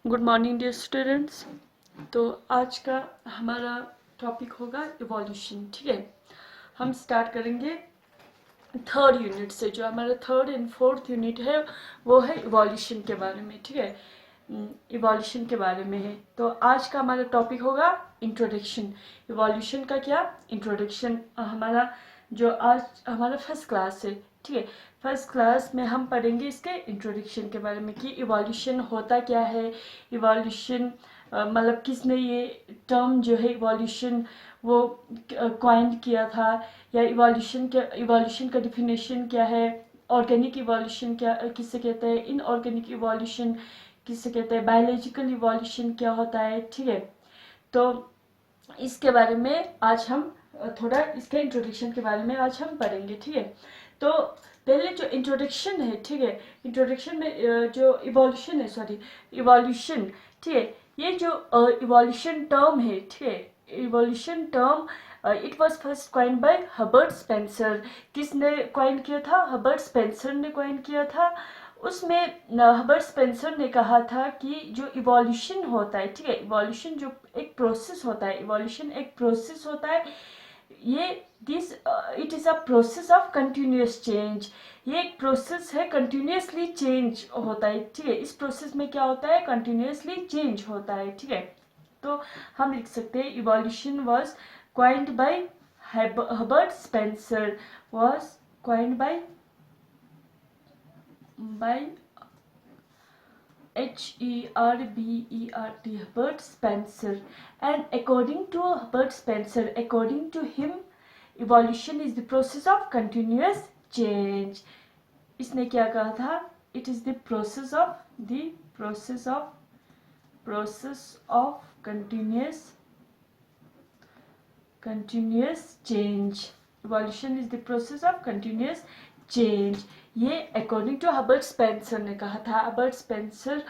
Good morning dear students. तो आज का हमारा टॉपिक होगा इवोल्यूशन। ठीक है, हम स्टार्ट करेंगे थर्ड यूनिट से। जो हमारा थर्ड एंड फोर्थ यूनिट है वो है इवोल्यूशन के बारे में। ठीक है, इवोल्यूशन के बारे में है। तो आज का हमारा टॉपिक होगा इंट्रोडक्शन। इवोल्यूशन का क्या इंट्रोडक्शन हमारा जो आज हमारा फर्स्ट क्लास है। ठीक है, फर्स्ट क्लास में हम पढ़ेंगे इसके इंट्रोडक्शन के बारे में कि इवोल्यूशन होता क्या है। इवोल्यूशन मतलब किसने ये टर्म जो है इवोल्यूशन वो क्वाइंट किया था, या इवोल्यूशन का डिफिनेशन क्या है, ऑर्गेनिक इवोल्यूशन क्या किससे कहते हैं, इनऑर्गेनिक इवोल्यूशन किससे कहते हैं, बायोलॉजिकल इवोल्यूशन क्या होता है। ठीक है, तो इसके बारे में आज हम थोड़ा इसके इंट्रोडक्शन के बारे में आज हम पढ़ेंगे। ठीक है, तो पहले जो इंट्रोडक्शन है, ठीक है, इंट्रोडक्शन में जो इवोल्यूशन है, सॉरी इवोल्यूशन, ठीक है, ये जो इवोल्यूशन टर्म है, ठीक है, evolution term it was first coined by Herbert Spencer. किसने क्वाइन किया था? हर्बर्ट स्पेंसर ने क्वाइन किया था। उसमें हर्बर्ट स्पेंसर ने कहा था कि जो इवोल्यूशन होता है, ठीक है, इवोल्यूशन जो एक प्रोसेस होता है, इवोल्यूशन एक प्रोसेस होता है, ये this it is a process of continuous change. ये एक प्रोसेस है, कंटिन्यूसली चेंज होता है। ठीक है, इस प्रोसेस में क्या होता है? कंटिन्यूसली चेंज होता है। ठीक है, तो हम लिख सकते हैं evolution was coined by Herbert Spencer, was coined by Herbert, Herbert Spencer. And according to Herbert Spencer, according to him, evolution is the process of continuous change. इसने क्या कहा था? It is the process of continuous change. Evolution is the process of continuous change. ये according to Herbert Spencer ने कहा था। Herbert Spencer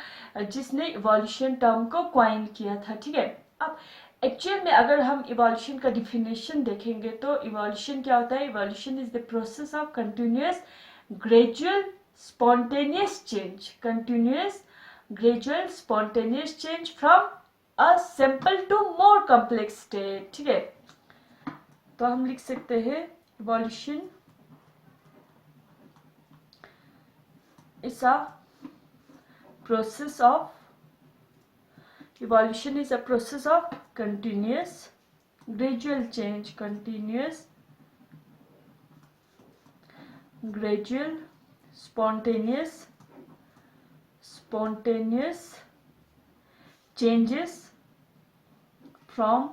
जिसने evolution term को क्वाइन किया था। ठीक है, अब एक्चुअल में अगर हम इवोल्यूशन का डिफिनेशन देखेंगे तो इवोल्यूशन क्या होता है? Evolution is the process of continuous gradual spontaneous change, continuous gradual spontaneous change from a simple to more complex state. ठीक है, तो हम लिख सकते हैं evolution is a process of evolution is a process of continuous gradual change, continuous gradual spontaneous changes from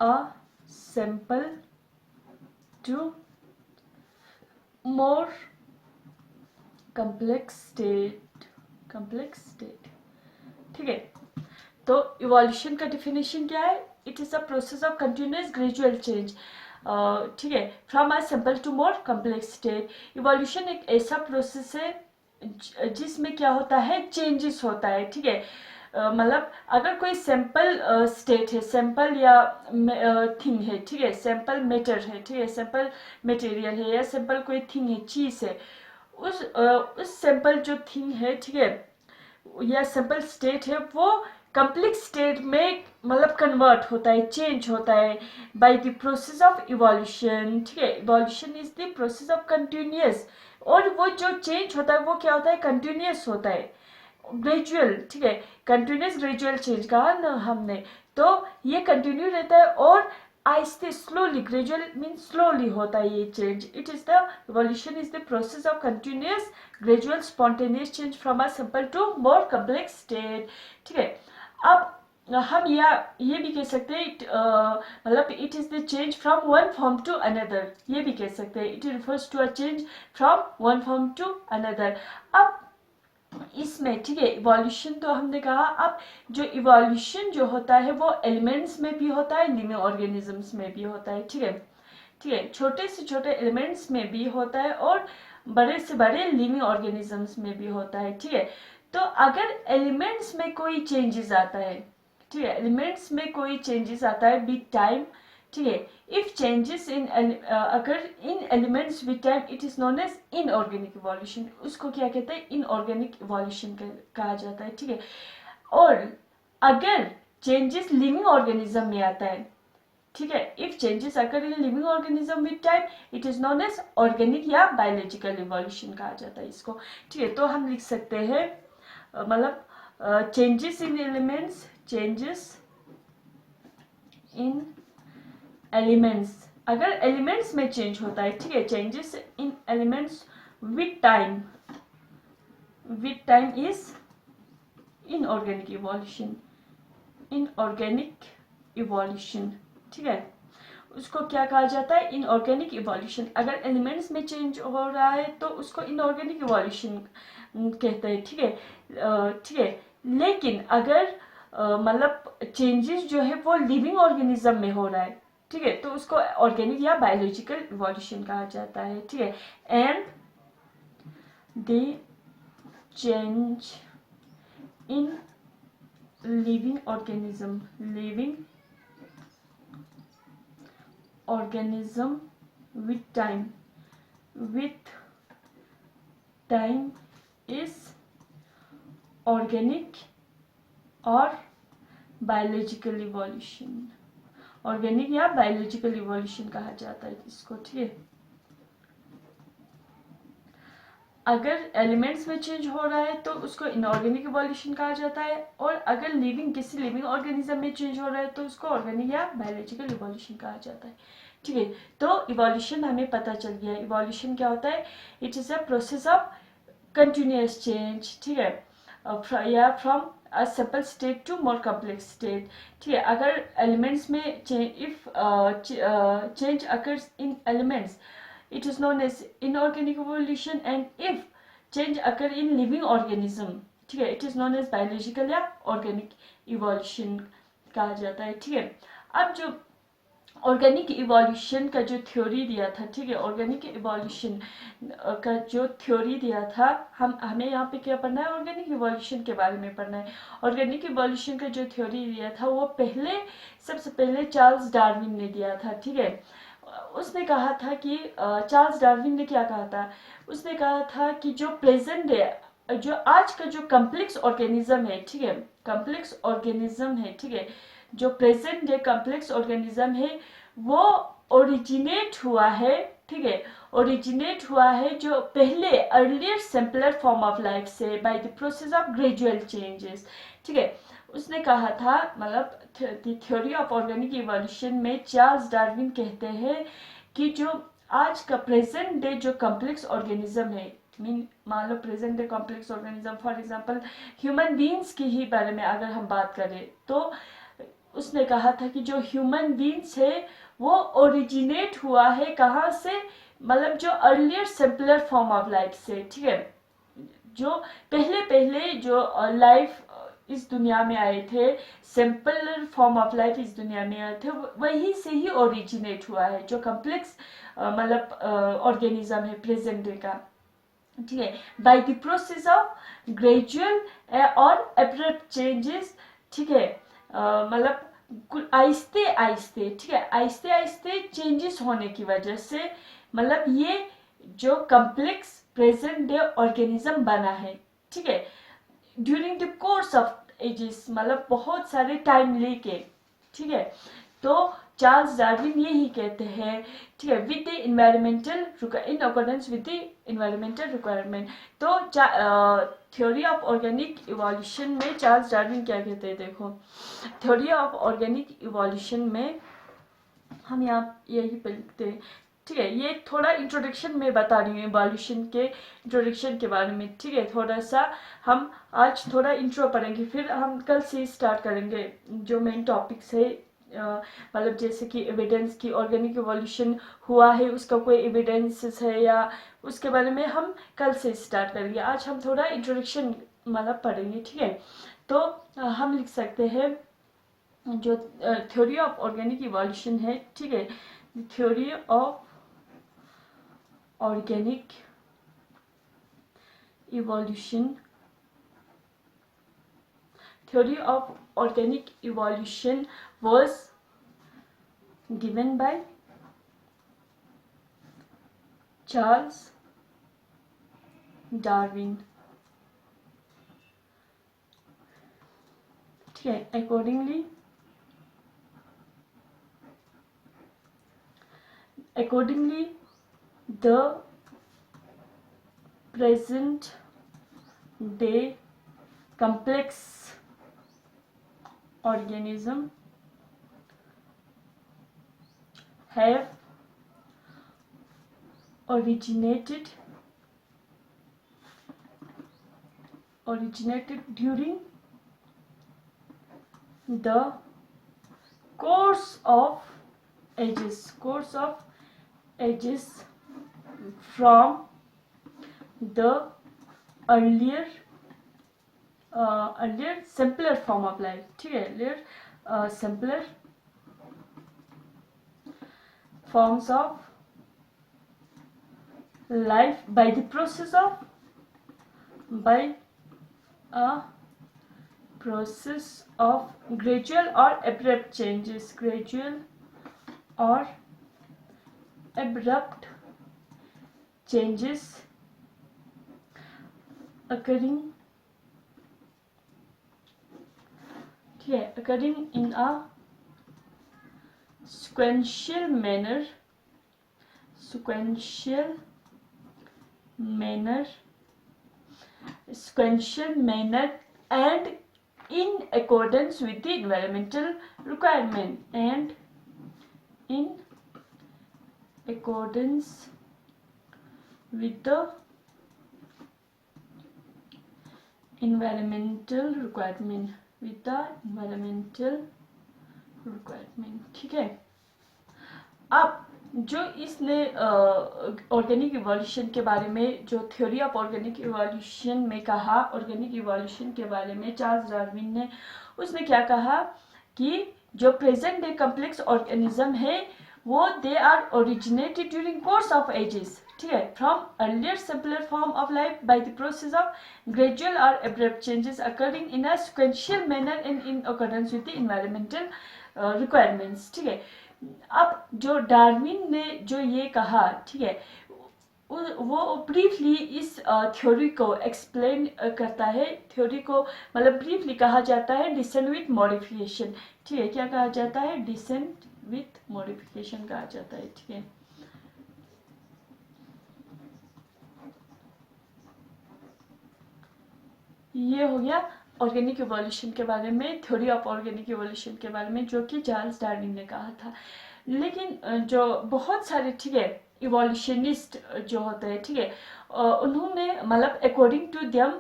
a simple to more complex state. ठीक है, तो इवोल्यूशन का डिफिनेशन क्या है? It is a process of continuous gradual change, ठीक है, from a simple to more complex state. Evolution एक ऐसा प्रोसेस है जिसमें क्या होता है? चेंजेस होता है। ठीक है, मतलब अगर कोई सैंपल स्टेट है, सैंपल या थिंग है, ठीक है, सैंपल मैटर है, ठीक है, सैंपल मटेरियल है, या सैंपल कोई थिंग है, चीज़ है, उस सैंपल जो थिंग है, ठीक है, या सैंपल स्टेट है, वो कम्प्लेक्स स्टेट में मतलब कन्वर्ट होता है, चेंज होता है bye the process of evolution. ठीक है, evolution is the process of continuous, और वो जो चेंज होता है वो क्या होता है? कंटिन्यूस होता है, ग्रेजुअल। ठीक है, कंटिन्यूस ग्रेजुअल चेंज कहा ना हमने, तो ये कंटिन्यू रहता है और आहिस्ते स्लोली, ग्रेजुअल मीन स्लोली होता है ये change. It is the evolution is the process of continuous gradual spontaneous change from a simple to more complex state. ठीक है, अब हम ये भी कह सकते हैं मतलब it is the change from one form to another, ये भी कह सकते हैं। It refers to a change from one form to another. अब इसमें, ठीक है, इवोल्यूशन तो हमने कहा। अब जो इवोल्यूशन जो होता है वो एलिमेंट्स में भी होता है, लिविंग ऑर्गेनिजम्स में भी होता है। ठीक है, ठीक है, छोटे से छोटे एलिमेंट्स में भी होता है और बड़े से बड़े लिविंग ऑर्गेनिजम्स में भी होता है। ठीक है, तो अगर एलिमेंट्स में कोई चेंजेस आता है, ठीक है, एलिमेंट्स में कोई चेंजेस आता है विद टाइम, ठीक है। इफ चेंजेस इन अगर in elements with time it is known as inorganic evolution, उसको क्या कहते हैं, इनऑर्गेनिक इवोल्यूशन कहा जाता है, ठीक है। और अगर चेंजेस लिविंग ऑर्गेनिज्म में आता है, ठीक है, if changes occur in living organism with time it is known as organic या बायोलॉजिकल इवोल्यूशन कहा जाता है इसको, ठीक है। तो हम लिख सकते हैं मतलब changes in elements, changes in elements, अगर एलिमेंट्स में चेंज होता है, ठीक है, changes in elements with time is inorganic evolution, inorganic evolution, ठीक है। उसको क्या कहा जाता है, इनऑर्गेनिक इवोल्यूशन। अगर एलिमेंट्स में चेंज हो रहा है तो उसको इनऑर्गेनिक इवोल्यूशन कहते हैं, ठीक है, ठीक है। लेकिन अगर मतलब चेंजेस जो है वो लिविंग ऑर्गेनिज्म में हो रहा है, ठीक है, तो उसको ऑर्गेनिक या बायोलॉजिकल इवोल्यूशन कहा जाता है, ठीक है। And they change in living organism, living organism with time is organic और बायोलॉजिकल इवोल्यूशन, ऑर्गेनिक या बायोलॉजिकल इवोल्यूशन कहा जाता है इसको, ठीक है। अगर एलिमेंट्स में चेंज हो रहा है तो उसको इनऑर्गेनिक इवोल्यूशन कहा जाता है, और अगर किसी लिविंग ऑर्गेनिज्म में चेंज हो रहा है तो उसको ऑर्गेनिक या बायोलॉजिकल इवोल्यूशन कहा जाता है, ठीक है। तो इवोल्यूशन हमें पता चल गया, इवोल्यूशन क्या होता है, it is a process of continuous change, ठीक है, या from a simple state to more complex state, ठीक है। अगर एलिमेंट्स में if change occurs in elements it is known as inorganic evolution, and if change occur in living organism, ठीक है, it is known as biological या organic evolution कहा जाता है, ठीक है। अब जो ऑर्गेनिक इवोल्यूशन का जो थ्योरी दिया था, ठीक है, ऑर्गेनिक इवोल्यूशन का जो थ्योरी दिया था, हमें यहाँ पे क्या पढ़ना है, ऑर्गेनिक इवोल्यूशन के बारे में पढ़ना है। ऑर्गेनिक इवोल्यूशन का जो थ्योरी दिया था वो सबसे पहले चार्ल्स डार्विन ने दिया था, ठीक है। उसने कहा था कि चार्ल्स डार्विन ने क्या कहा था, उसने कहा था कि जो प्रेजेंट है, जो आज का जो कॉम्प्लेक्स ऑर्गेनिज्म है, ठीक है, कॉम्प्लेक्स ऑर्गेनिज्म है, ठीक है, जो प्रेजेंट डे कॉम्प्लेक्स ऑर्गेनिज्म है वो ओरिजिनेट हुआ है, ठीक है, ओरिजिनेट हुआ है जो पहले earlier simpler form of life से by the process of gradual changes, ठीक है। उसने कहा था मतलब थ्योरी ऑफ ऑर्गेनिक इवोल्यूशन में चार्ल्स डार्विन कहते हैं कि जो आज का प्रेजेंट डे जो कॉम्प्लेक्स ऑर्गेनिज्म है, मान लो present day complex organism, for example human beings की ही बारे में अगर हम बात करें तो उसने कहा था कि जो ह्यूमन बीइंग्स है वो ओरिजिनेट हुआ है कहाँ से, मतलब जो earlier simpler form of life से, ठीक है, जो पहले जो लाइफ इस दुनिया में आए थे, सिंपल फॉर्म ऑफ लाइफ इस दुनिया में आए थे, वहीं से ही ओरिजिनेट हुआ है जो कॉम्प्लेक्स मतलब ऑर्गेनिज्म है प्रेजेंट डे का, ठीक है, bye the process of gradual और एब्रप्ट चेंजेस, ठीक है, मतलब आहिस्ते आहिस्ते, ठीक है, आहिस्ते आहिस्ते चेंजेस होने की वजह से मतलब ये जो कॉम्प्लेक्स प्रेजेंट डे ऑर्गेनिज्म बना है, ठीक है, during the course of ages, मतलब बहुत सारे टाइम लेके, ठीक है। तो चार्ल्स डार्विन यही कहते हैं, ठीक है, with the environmental in accordance with the environmental requirement. तो थ्योरी ऑफ ऑर्गेनिक इवोल्यूशन में चार्ल्स डार्विन क्या कहते हैं, देखो थ्योरी ऑफ ऑर्गेनिक इवोल्यूशन में हम यहाँ यही पे लिखते हैं, ठीक है। ये थोड़ा इंट्रोडक्शन में बता रही हूँ इवोल्यूशन के इंट्रोडक्शन के बारे में, ठीक है, थोड़ा सा हम आज थोड़ा इंट्रो पढ़ेंगे, फिर हम कल से स्टार्ट करेंगे जो मेन टॉपिक्स है, मतलब जैसे कि एविडेंस की ऑर्गेनिक इवोल्यूशन हुआ है उसका कोई एविडेंस है या उसके बारे में हम कल से स्टार्ट करेंगे। आज हम थोड़ा इंट्रोडक्शन मतलब पढ़ेंगे, ठीक है। तो हम लिख सकते हैं जो थ्योरी ऑफ ऑर्गेनिक इवोल्यूशन है, ठीक है, theory of organic evolution, theory of organic evolution was given by Charles Darwin. ठीक है, accordingly the present day complex organism have originated during the course of ages from the earlier simpler form of life। ठीक है, earlier simpler forms of life by a process of gradual or abrupt changes, occurring in a sequential manner and in accordance with the environmental requirement ठीक है। अब जो इसने organic evolution के बारे में, जो थ्योरी ऑफ ऑर्गेनिक इवोल्यूशन में कहा, ऑर्गेनिक इवोल्यूशन के बारे में चार्ल्स डार्विन ने, उसने क्या कहा कि जो प्रेजेंट डे कम्प्लेक्स ऑर्गेनिज्म है वो they are originated during course of ages. ठीक है, from earlier simpler form of life by the process of gradual और abrupt changes occurring in a sequential manner and in accordance with the environmental requirements. ठीक है, अब जो Darwin ने जो ये कहा, ठीक है, वो ब्रीफली इस थ्योरी को एक्सप्लेन करता है। थ्योरी को मतलब ब्रीफली कहा जाता है डिसेंट विथ मॉडिफिकेशन। ठीक है, क्या कहा जाता है? डिसेंट विथ मॉडिफिकेशन कहा जाता है। ठीक है, ये हो गया ऑर्गेनिक इवोल्यूशन के बारे में, थ्योरी ऑफ ऑर्गेनिक इवोल्यूशन के बारे में, जो कि चार्ल्स डार्विन ने कहा था। लेकिन जो बहुत सारे, ठीक है, इवोल्यूशनिस्ट जो होते हैं, ठीक है, उन्होंने मतलब अकॉर्डिंग टू देम,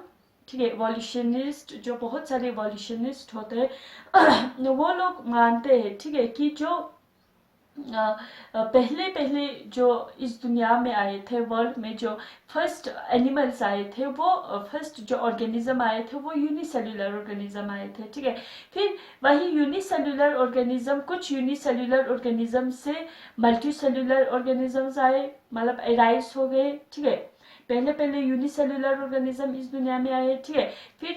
ठीक है, इवोल्यूशनिस्ट जो बहुत सारे इवोल्यूशनिस्ट होते हैं वो लोग मानते हैं, ठीक है, कि जो पहले जो इस दुनिया में आए थे, वर्ल्ड में जो फर्स्ट एनिमल्स आए थे, वो फर्स्ट जो ऑर्गेनिज्म आए थे वो यूनिसेल्युलर ऑर्गेनिज्म आए थे। ठीक है, फिर वही यूनिसेल्युलर ऑर्गेनिज्म, कुछ यूनिसेल्युलर ऑर्गेनिज्म से मल्टीसेल्युलर ऑर्गेनिजम्स आए, मतलब एराइज हो गए। ठीक है, पहले यूनिसेल्युलर ऑर्गेनिज्म इस दुनिया में आए। ठीक है, फिर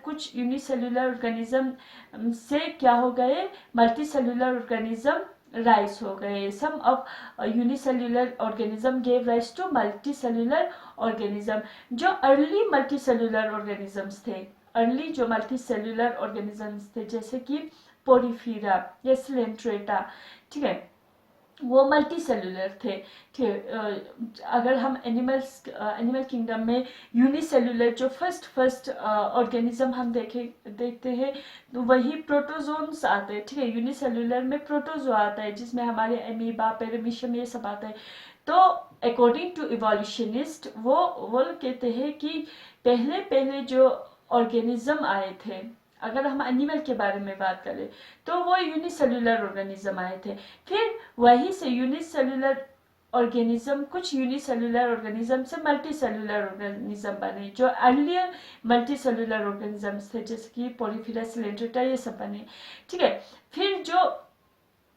कुछ यूनिसेल्युलर ऑर्गेनिज्म से क्या हो गए, मल्टीसेल्युलर ऑर्गेनिज्म राइज हो गए। Some of unicellular organism gave rise to multicellular organism. जो अर्ली मल्टीसेल्युलर ऑर्गेनिजम्स थे, अर्ली जो मल्टीसेल्युलर ऑर्गेनिजम्स थे, जैसे कि पोरिफीरा या सिलेंट्रेटा, ठीक है, वो मल्टी सेल्युलर थे। ठीक, अगर हम एनिमल किंगडम में यूनिसेल्युलर जो फर्स्ट ऑर्गेनिज्म हम देखते हैं तो वही प्रोटोजोन्स आते हैं। ठीक है, यूनिसेल्युलर में प्रोटोजो आता है जिसमें हमारे एमीबा, पेरामीशियम ये सब आता है। तो अकॉर्डिंग टू इवोल्यूशनिस्ट वो कहते हैं कि पहले जो ऑर्गेनिज्म आए थे, अगर हम एनिमल के बारे में बात करें तो वो यूनिसेल्युलर ऑर्गेनिज्म आए थे। फिर वही से यूनिसेल्युलर ऑर्गेनिज्म, कुछ यूनिसेल्युलर ऑर्गेनिज्म से मल्टीसेल्युलर ऑर्गेनिज्म बने, जो अर्लियर मल्टीसेल्युलर ऑर्गेनिजम्स थे, जैसे कि पोरिफेरा, सिलेंट्रेटा, ये सब बने। ठीक है, फिर जो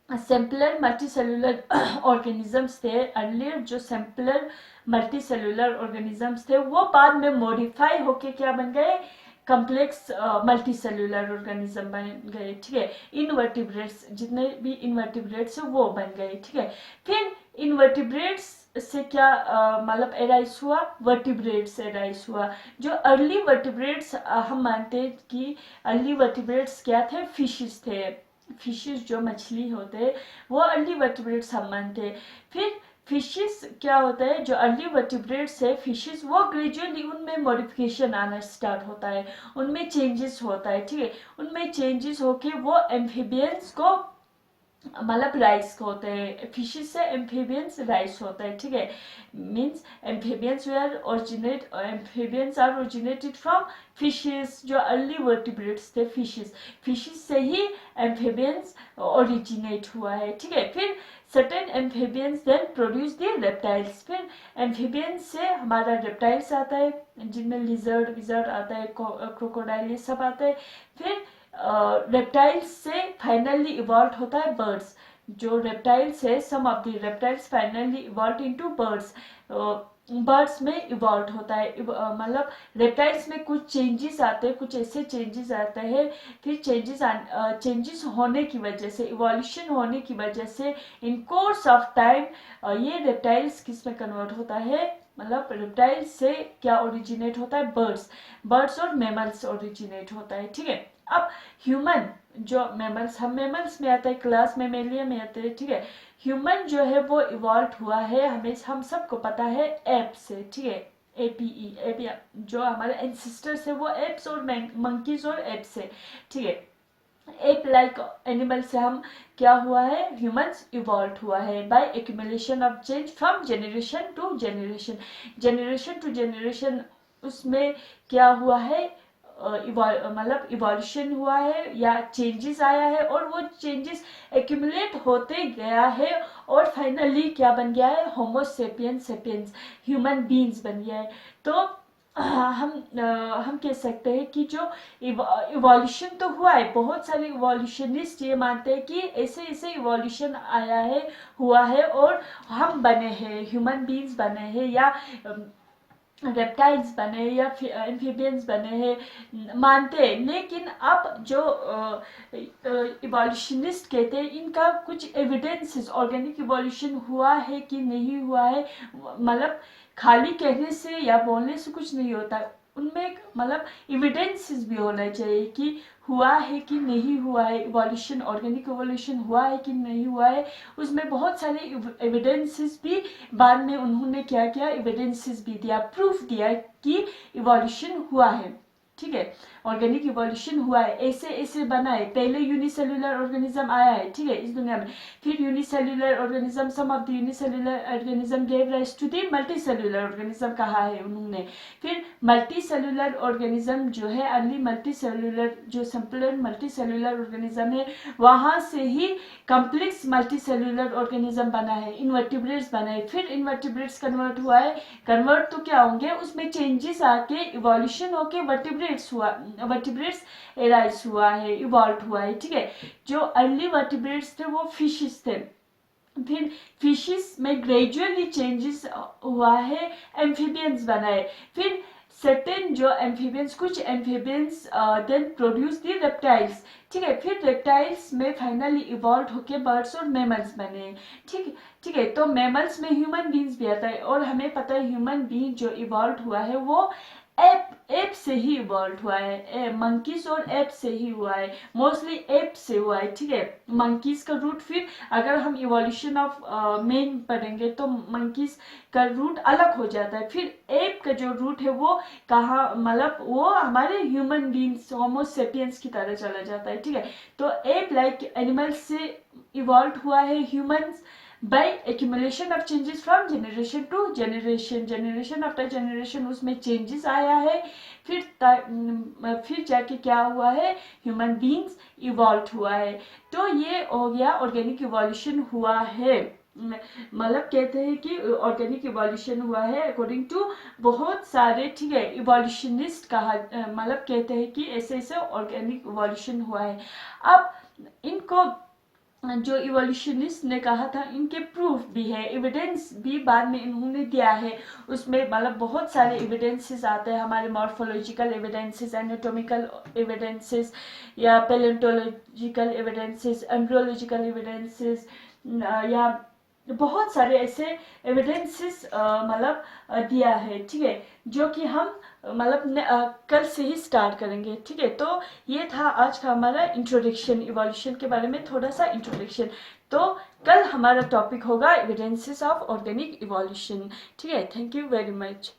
सिंपलर मल्टीसेल्युलर ऑर्गेनिजम्स थे, अर्लियर जो सिंपलर मल्टीसेल्युलर ऑर्गेनिजम्स थे, वो बाद में मॉडिफाई होके क्या बन गए, कम्प्लेक्स मल्टी सेल्यूलर ऑर्गेनिज्म बन गए, ठीक है। इनवर्टिब्रेट्स, जितने भी इनवर्टिब्रेट्स है वो बन गए, ठीक है। फिर इनवर्टिब्रेट्स से क्या मतलब एराइज हुआ, वर्टिब्रेट्स एराइज हुआ। जो अर्ली वर्टिब्रेट्स हम मानते हैं कि अर्ली वर्टिब्रेट्स क्या थे, फिशेस थे। फिशेस जो मछली होते वो अर्ली वर्टिब्रेट्स हम मानते हैं। फिर फिशेस क्या होता है, जो अर्ली वर्टिब्रेट्स है फिशेस, वो ग्रेजुअली उनमें मॉडिफिकेशन आना स्टार्ट होता है, उनमें चेंजेस होता है, ठीक है। उनमें चेंजेस होके वो एम्फीबियंस को मतलब राइस होते हैं, फिशेस से एम्फीबियंस राइस होता है, ठीक है। Means amphibians are originated from fishes. जो अर्ली वर्टिब्रेट्स थे फिशेस, फिशेस से ही एम्फीबियंस ओरिजिनेट हुआ है, ठीक है। फिर certain amphibians then produce the reptiles. फिर एम्फीबियंस से हमारा रेप्टाइल्स आता है, जिनमें लिजर्ड विजर्ड आता है, क्रोकोडाइल, ये सब आता है। फिर रेप्टाइल्स से फाइनली इवॉल्व होता है बर्ड्स। जो रेप्टाइल्स है, some of the reptiles finally evolve into birds. Birds में इवॉल्व होता है, मतलब रेप्टाइल्स में कुछ चेंजेस आते हैं, कुछ ऐसे चेंजेस आते हैं। फिर चेंजेस होने की वजह से, इवोल्यूशन होने की वजह से इन कोर्स ऑफ टाइम ये रेप्टाइल्स किस में कन्वर्ट होता है, मतलब रेप्टाइल से क्या ओरिजिनेट होता है, बर्ड्स और मैमल्स ओरिजिनेट होता है, ठीक है। अब ह्यूमन जो मैमल्स, हम मैमल्स में आता है, क्लास मैमेलिया में आते हैं, ठीक है। ह्यूमन जो है वो इवॉल्व हुआ है, हमें हम सबको पता है, एप से, ठीक है। एपीई, एप, जो हमारे एंसेस्टर्स है वो एप्स और मंकीज और एप से, ठीक है। एप लाइक एनिमल से हम क्या हुआ है, ह्यूमंस इवॉल्व हुआ है by accumulation of change from generation to generation. Generation to generation उसमें क्या हुआ है, मतलब इवोल्यूशन हुआ है या चेंजेस आया है, और वो चेंजेस एक्यूमुलेट होते गया है और फाइनली क्या बन गया है, होमो सेपियंस सेपियंस, ह्यूमन बीइंग्स बन गया है। तो हम कह सकते हैं कि जो इवोल्यूशन तो हुआ है, बहुत सारे इवोल्यूशनिस्ट ये मानते हैं कि ऐसे ऐसे इवोल्यूशन आया है, हुआ है, और हम बने हैं, ह्यूमन बीइंग्स बने हैं, या रेप्टाइल्स बने, या एम्फीबियंस बने हैं, मानते हैं। लेकिन अब जो इवोल्यूशनिस्ट कहते हैं, इनका कुछ एविडेंसेस, ऑर्गेनिक इवोल्यूशन हुआ है कि नहीं हुआ है, मतलब खाली कहने से या बोलने से कुछ नहीं होता, उनमें मतलब एविडेंसेस भी होना चाहिए कि हुआ है कि नहीं हुआ है इवोल्यूशन, ऑर्गेनिक इवोल्यूशन हुआ है कि नहीं हुआ है। उसमें बहुत सारे एविडेंसेस भी बाद में उन्होंने क्या किया, एविडेंसेस भी दिया, प्रूफ दिया कि इवोल्यूशन हुआ है, ठीक है। ऑर्गेनिक इवोल्यूशन हुआ है, ऐसे ऐसे बना है, पहले यूनिसेल्युलर ऑर्गेनिज्म आया है, ठीक है, इस दुनिया में। फिर unicellular organism, some of the unicellular organism gave rise to the multicellular organism कहा है उन्होंने। फिर मल्टीसेल्युलर ऑर्गेनिज्म जो है, अर्ली मल्टीसेल्युलर, जो सिंपलर मल्टीसेल्युलर ऑर्गेनिज्म है, वहां से ही कॉम्प्लेक्स मल्टीसेल्युलर ऑर्गेनिज्म बना है, इनवर्टिब्रेट्स बना है। फिर इनवर्टिब्रेट्स कन्वर्ट हुआ है, कन्वर्ट तो क्या होंगे, उसमें चेंजेस आके इवोल्यूशन होके वर्टिब्रेट्स एराइज हुआ है, इवॉल्व हुआ है, ठीक है। जो अर्ली वर्टिब्रेट्स थे वो फिशेस थे, फिर फिशेस में ग्रेजुअली चेंजेस हुआ है, एम्फीबियंस बनाए। फिर सर्टेन जो एम्फीबियंस, कुछ amphibians then produce the reptiles, ठीक है। फिर रेप्टाइल्स में फाइनली इवॉल्व होके बर्ड्स और मैमल्स बने, ठीक है। तो मैमल्स में ह्यूमन बीइंग्स भी आता है, और हमें पता है ह्यूमन बीइंग जो इवॉल्व हुआ है वो एप से ही इवॉल्व हुआ है, मंकीज और एप से ही हुआ है, मोस्टली एप से हुआ है, ठीक है। मंकीज का रूट, फिर अगर हम इवोल्यूशन ऑफ मेन पढ़ेंगे तो मंकीज का रूट अलग हो जाता है, फिर एप का जो रूट है वो कहाँ, मतलब वो हमारे ह्यूमन बीइंग्स, होमो सेपियंस की तरह चला जाता है, ठीक है। तो एप लाइक एनिमल्स से इवॉल्व हुआ है humans by accumulation of changes from generation to generation, generation after generation उसमें changes आया है, फिर जाके क्या हुआ है, ह्यूमन बीइंग्स इवॉल्व हुआ है। तो ये हो गया ऑर्गेनिक इवोल्यूशन हुआ है, मतलब कहते हैं कि ऑर्गेनिक इवोल्यूशन हुआ है अकॉर्डिंग टू बहुत सारे, ठीक है, इवोल्यूशनिस्ट कहा, मतलब कहते हैं कि ऐसे ऐसे ऑर्गेनिक इवोल्यूशन हुआ है। अब इनको जो इवोल्यूशनिस्ट ने कहा था, इनके प्रूफ भी है, एविडेंस भी बाद में इन्होंने दिया है। उसमें मतलब बहुत सारे एविडेंसेस आते हैं हमारे, मॉर्फोलॉजिकल एविडेंसेस, एनाटॉमिकल एविडेंसेस, या पैलेंटोलॉजिकल एविडेंसेस, एम्ब्रियोलॉजिकल एविडेंसेस, या बहुत सारे ऐसे एविडेंसेस मतलब दिया है, ठीक है, जो कि हम मतलब कल से ही स्टार्ट करेंगे, ठीक है। तो ये था आज का हमारा इंट्रोडक्शन, इवोल्यूशन के बारे में थोड़ा सा इंट्रोडक्शन। तो कल हमारा टॉपिक होगा एविडेंसेस ऑफ ऑर्गेनिक इवोल्यूशन, ठीक है। Thank you very much.